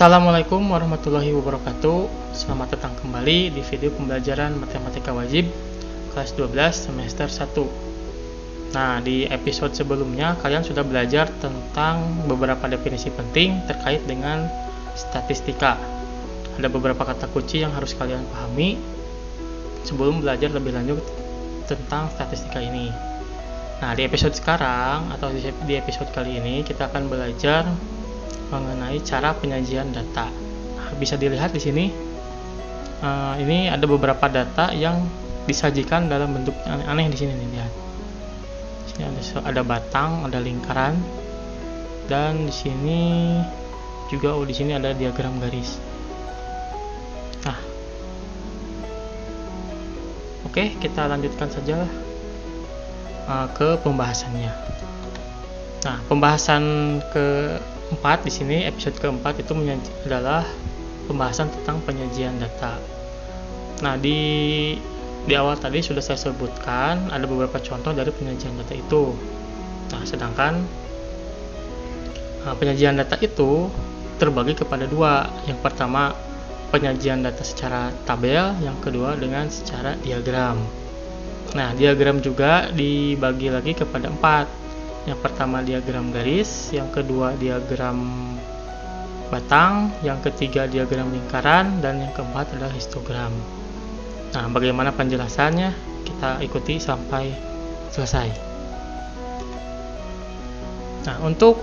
Assalamualaikum warahmatullahi wabarakatuh. Selamat datang kembali di video pembelajaran matematika wajib kelas 12 semester 1. Nah, di episode sebelumnya kalian sudah belajar tentang beberapa definisi penting terkait dengan statistika. Ada beberapa kata kunci yang harus kalian pahami sebelum belajar lebih lanjut tentang statistika ini. Nah, di episode sekarang atau di episode kali ini kita akan belajar mengenai cara penyajian data. Nah, bisa dilihat di sini, ini ada beberapa data yang disajikan dalam bentuk aneh di sini nih, lihat. Di sini ada batang, ada lingkaran, dan di sini juga di sini ada diagram garis. Nah, oke, kita lanjutkan saja ke pembahasannya. Nah, pembahasan keempat di sini, episode keempat itu adalah pembahasan tentang penyajian data. Nah, di awal tadi sudah saya sebutkan ada beberapa contoh dari penyajian data itu. Nah, sedangkan penyajian data itu terbagi kepada dua. Yang pertama, penyajian data secara tabel, yang kedua dengan secara diagram. Nah, diagram juga dibagi lagi kepada 4. Yang pertama diagram garis, yang kedua diagram batang, yang ketiga diagram lingkaran, dan yang keempat adalah histogram. Nah, bagaimana penjelasannya? Kita ikuti sampai selesai. Nah, untuk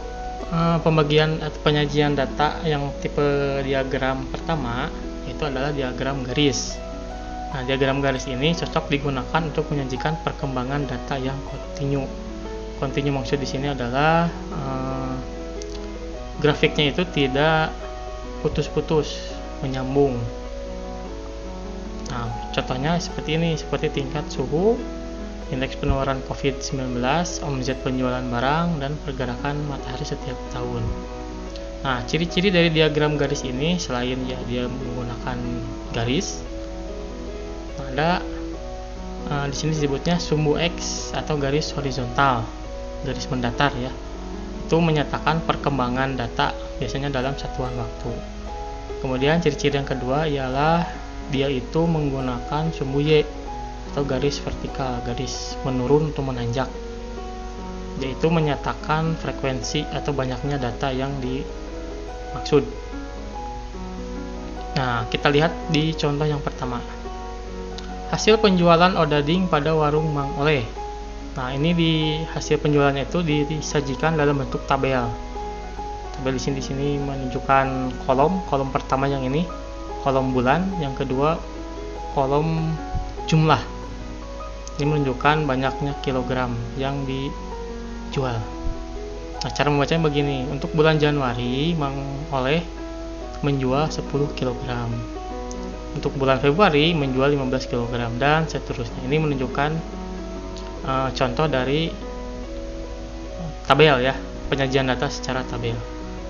pembagian atau penyajian data yang tipe diagram pertama itu adalah diagram garis. Nah, diagram garis ini cocok digunakan untuk menyajikan perkembangan data yang kontinu. Kontinu maksud di sini adalah grafiknya itu tidak putus-putus, menyambung. Nah, contohnya seperti ini, seperti tingkat suhu, indeks penularan COVID-19, omset penjualan barang, dan pergerakan matahari setiap tahun. Nah, ciri-ciri dari diagram garis ini selain ya dia menggunakan garis, ada di sini disebutnya sumbu X atau garis horizontal, garis mendatar ya. Itu menyatakan perkembangan data biasanya dalam satuan waktu. Kemudian ciri-ciri yang kedua ialah dia itu menggunakan sumbu Y atau garis vertikal, garis menurun atau menanjak. Yaitu menyatakan frekuensi atau banyaknya data yang dimaksud. Nah, kita lihat di contoh yang pertama. Hasil penjualan odading pada warung Mang Oleh. Nah, ini di hasil penjualannya itu disajikan dalam bentuk tabel. Tabel di sini menunjukkan kolom pertama yang ini, kolom bulan, yang kedua kolom jumlah. Ini menunjukkan banyaknya kilogram yang dijual. Nah, cara membacanya begini. Untuk bulan Januari, Mang Oleh menjual 10 kilogram. Untuk bulan Februari menjual 15 kg dan seterusnya. Ini menunjukkan contoh dari tabel ya, penyajian data secara tabel.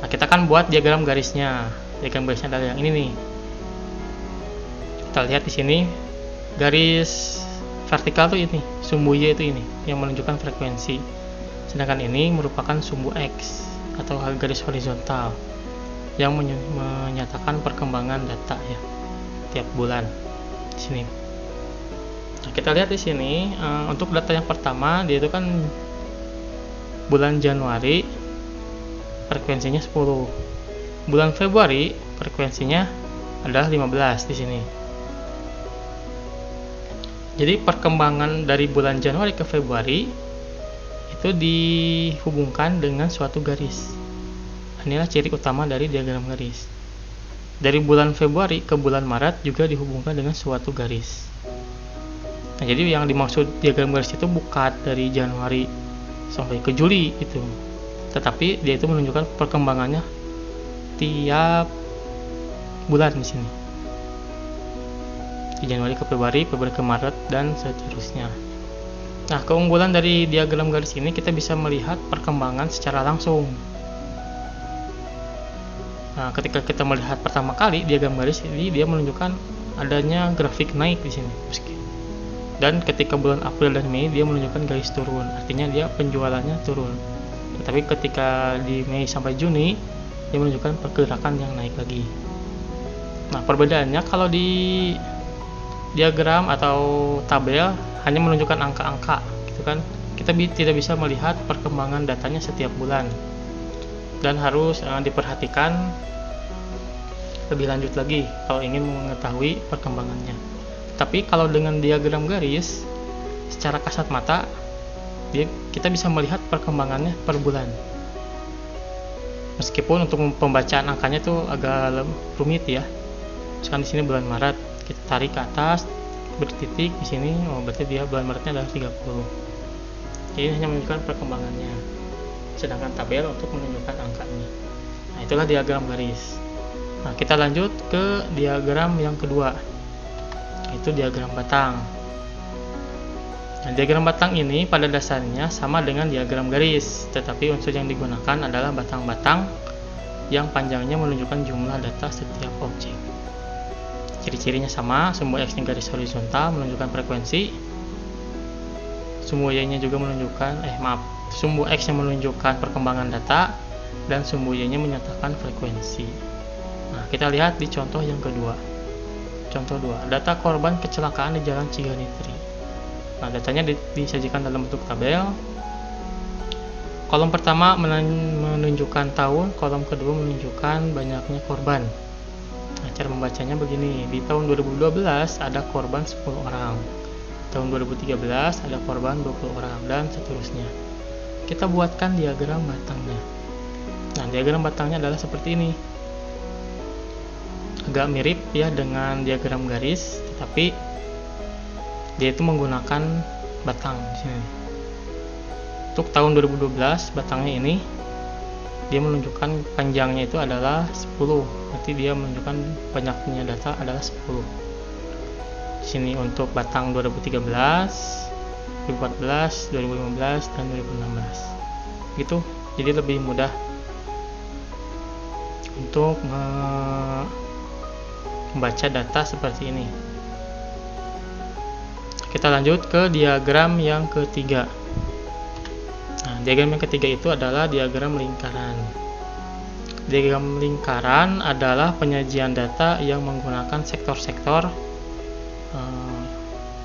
Nah, kita kan buat diagram garisnya. Diagram garisnya adalah yang ini nih. Kita lihat di sini garis vertikal tuh ini, sumbu Y itu ini yang menunjukkan frekuensi. Sedangkan ini merupakan sumbu X atau garis horizontal yang menyatakan perkembangan data ya tiap bulan di sini. Nah, kita lihat di sini untuk data yang pertama dia itu kan bulan Januari frekuensinya 10. Bulan Februari frekuensinya adalah 15 di sini. Jadi perkembangan dari bulan Januari ke Februari itu dihubungkan dengan suatu garis. Inilah ciri utama dari diagram garis. Dari bulan Februari ke bulan Maret juga dihubungkan dengan suatu garis. Nah, jadi yang dimaksud diagram garis itu bukan dari Januari sampai ke Juli itu, tetapi dia itu menunjukkan perkembangannya tiap bulan di sini. Di Januari ke Februari, Februari ke Maret, dan seterusnya. Nah, keunggulan dari diagram garis ini kita bisa melihat perkembangan secara langsung. Nah, ketika kita melihat pertama kali diagram garis ini, dia menunjukkan adanya grafik naik di sini. Dan ketika bulan April dan Mei dia menunjukkan garis turun, artinya dia penjualannya turun. Tapi ketika di Mei sampai Juni dia menunjukkan pergerakan yang naik lagi. Nah, perbedaannya kalau di diagram atau tabel hanya menunjukkan angka-angka gitu kan, kita tidak bisa melihat perkembangan datanya setiap bulan dan harus diperhatikan lebih lanjut lagi kalau ingin mengetahui perkembangannya. Tapi kalau dengan diagram garis secara kasat mata kita bisa melihat perkembangannya per bulan. Meskipun untuk pembacaan angkanya itu agak rumit ya. Misalkan di sini bulan Maret, kita tarik ke atas, bertitik di sini, berarti dia bulan Maretnya adalah 30. Jadi ini hanya menunjukkan perkembangannya. Sedangkan tabel untuk menunjukkan angkanya. Nah, itulah diagram garis. Nah, kita lanjut ke diagram yang kedua, yaitu diagram batang. Nah, diagram batang ini pada dasarnya sama dengan diagram garis, tetapi unsur yang digunakan adalah batang-batang yang panjangnya menunjukkan jumlah data setiap objek. Ciri-cirinya sama, sumbu X-nya garis horizontal menunjukkan frekuensi, sumbu Y-nya juga menunjukkan sumbu X-nya menunjukkan perkembangan data, dan sumbu Y-nya menyatakan frekuensi. Nah, kita lihat di contoh yang kedua. Contoh 2, data korban kecelakaan di Jalan Ciganitri. Nah, datanya disajikan dalam bentuk tabel. Kolom pertama menunjukkan tahun, kolom kedua menunjukkan banyaknya korban. Nah, cara membacanya begini, di tahun 2012 ada korban 10 orang, tahun 2013 ada korban 20 orang, dan seterusnya. Kita buatkan diagram batangnya. Nah, diagram batangnya adalah seperti ini. Agak mirip ya dengan diagram garis, tetapi dia itu menggunakan batang di sini. Untuk tahun 2012 batangnya ini dia menunjukkan panjangnya itu adalah 10. Berarti dia menunjukkan banyaknya data adalah 10. Di sini untuk batang 2013, 2014, 2015 dan 2016. Gitu. Jadi lebih mudah untuk membaca data seperti ini. Kita lanjut ke diagram yang ketiga. Nah, diagram yang ketiga itu adalah diagram lingkaran. Diagram lingkaran adalah penyajian data yang menggunakan sektor-sektor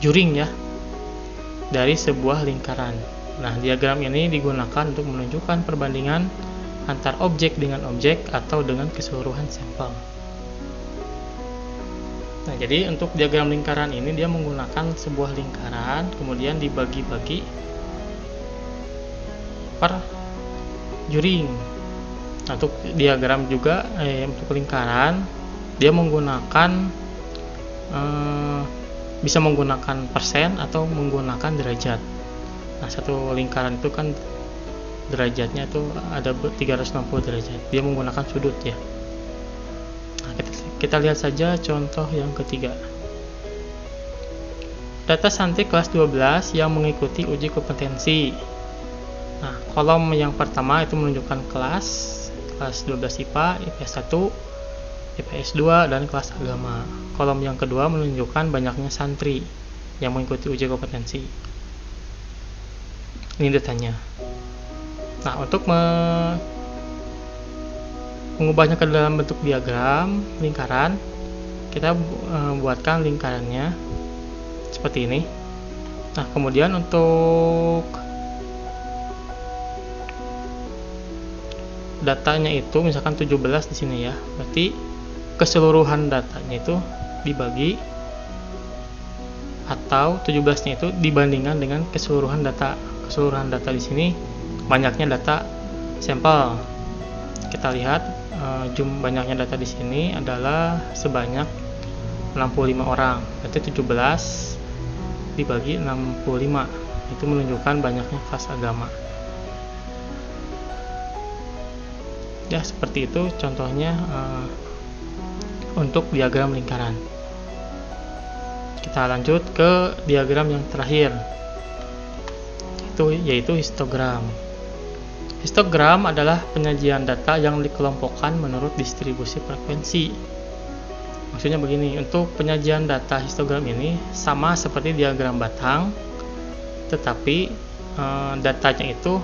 juring ya dari sebuah lingkaran. Nah, diagram ini digunakan untuk menunjukkan perbandingan antar objek dengan objek atau dengan keseluruhan sampel. Nah, jadi untuk diagram lingkaran ini dia menggunakan sebuah lingkaran kemudian dibagi-bagi per juring. Nah, untuk diagram juga untuk lingkaran dia menggunakan bisa menggunakan persen atau menggunakan derajat. Nah, satu lingkaran itu kan derajatnya itu ada 360 derajat. Dia menggunakan sudut ya. Nah, kita lihat saja contoh yang ketiga. Data santri kelas 12 yang mengikuti uji kompetensi. Nah, kolom yang pertama itu menunjukkan kelas 12 IPA, IPS 1, IPS 2, dan kelas agama. Kolom yang kedua menunjukkan banyaknya santri yang mengikuti uji kompetensi. Ini datanya. Nah, untuk mengubahnya ke dalam bentuk diagram lingkaran, kita buatkan lingkarannya seperti ini. Nah, kemudian untuk datanya itu misalkan 17 di sini ya. Berarti keseluruhan datanya itu dibagi atau 17-nya itu dibandingkan dengan keseluruhan data. Keseluruhan data di sini banyaknya data sampel. Kita lihat banyaknya data di sini adalah sebanyak 65 orang. Berarti 17 dibagi 65 itu menunjukkan banyaknya kelas agama. Ya, seperti itu contohnya untuk diagram lingkaran. Kita lanjut ke diagram yang terakhir, yaitu histogram. Histogram adalah penyajian data yang dikelompokkan menurut distribusi frekuensi. Maksudnya begini, untuk penyajian data histogram ini sama seperti diagram batang, tetapi datanya itu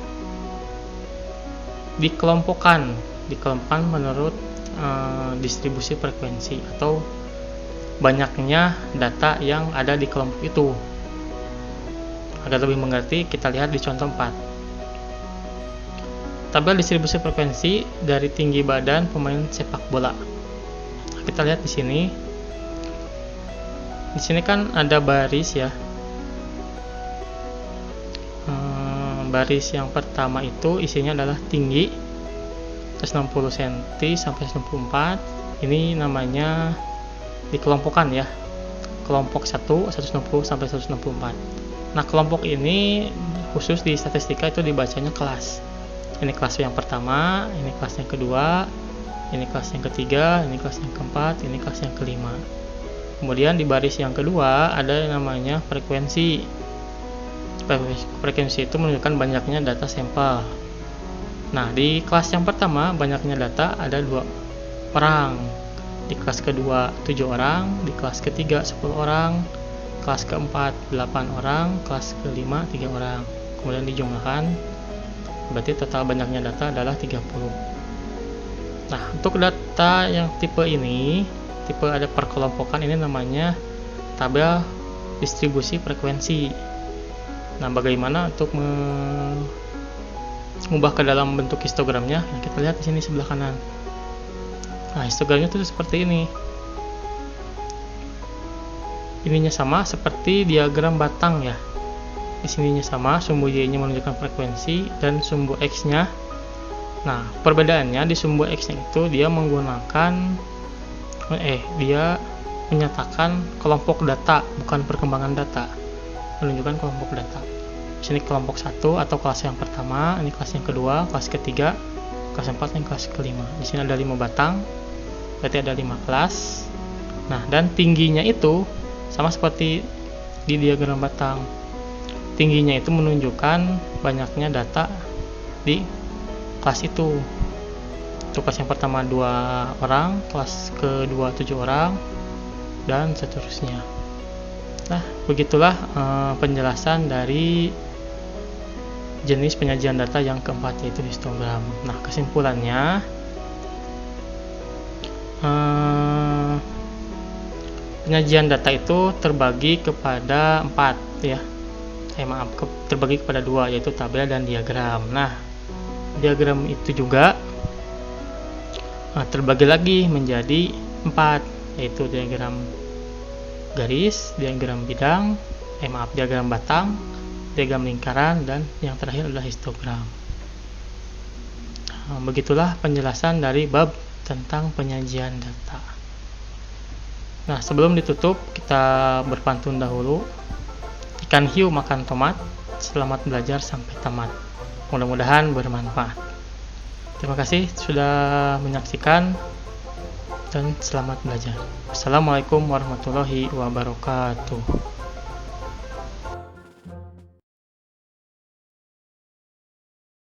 dikelompokkan dikelompokkan menurut distribusi frekuensi atau banyaknya data yang ada di kelompok itu. Agar lebih mengerti, kita lihat di contoh 4. Tabel distribusi frekuensi dari tinggi badan pemain sepak bola. Kita lihat di sini. Di sini kan ada baris ya. Baris yang pertama itu isinya adalah tinggi 160 cm sampai 164. Ini namanya dikelompokkan ya. Kelompok 1 160 sampai 164. Nah, kelompok ini khusus di statistika itu dibacanya kelas. Ini kelas yang pertama, ini kelas yang kedua, ini kelas yang ketiga, ini kelas yang keempat, ini kelas yang kelima. Kemudian di baris yang kedua ada yang namanya frekuensi. Frekuensi itu menunjukkan banyaknya data sampel. Nah, di kelas yang pertama banyaknya data ada 2 orang. Di kelas kedua 7 orang, di kelas ketiga 10 orang, kelas keempat 8 orang, kelas kelima 3 orang. Kemudian dijumlahkan, berarti total banyaknya data adalah 30. Nah, untuk data yang tipe ini, tipe ada perkelompokan, ini namanya tabel distribusi frekuensi. Nah, bagaimana untuk mengubah ke dalam bentuk histogramnya? Nah, kita lihat di sini sebelah kanan. Nah, histogramnya itu seperti ini. Ininya sama seperti diagram batang ya. Di sininya sama, sumbu Y-nya menunjukkan frekuensi dan sumbu X-nya. Nah, perbedaannya di sumbu X-nya itu dia menyatakan kelompok data, bukan perkembangan data. Menunjukkan kelompok data. Di sini kelompok 1 atau kelas yang pertama, ini kelas yang kedua, kelas ketiga, kelas 4, dan kelas kelima. Di sini ada 5 batang, berarti ada 5 kelas. Nah, dan tingginya itu sama seperti di diagram batang. Tingginya itu menunjukkan banyaknya data di kelas itu. Untuk kelas yang pertama 2 orang, kelas kedua 7 orang, dan seterusnya. Nah, begitulah penjelasan dari jenis penyajian data yang keempat, yaitu histogram. Nah, kesimpulannya, penyajian data itu terbagi kepada 4 ya. Terbagi kepada 2, yaitu tabel dan diagram. Nah, diagram itu juga terbagi lagi menjadi 4, yaitu diagram garis, diagram bidang, diagram batang, diagram lingkaran, dan yang terakhir adalah histogram. Begitulah penjelasan dari bab tentang penyajian data. Nah, sebelum ditutup, kita berpantun dahulu. Ikan hiu makan tomat, selamat belajar sampai tamat. Mudah-mudahan bermanfaat. Terima kasih sudah menyaksikan, dan selamat belajar. Assalamualaikum warahmatullahi wabarakatuh.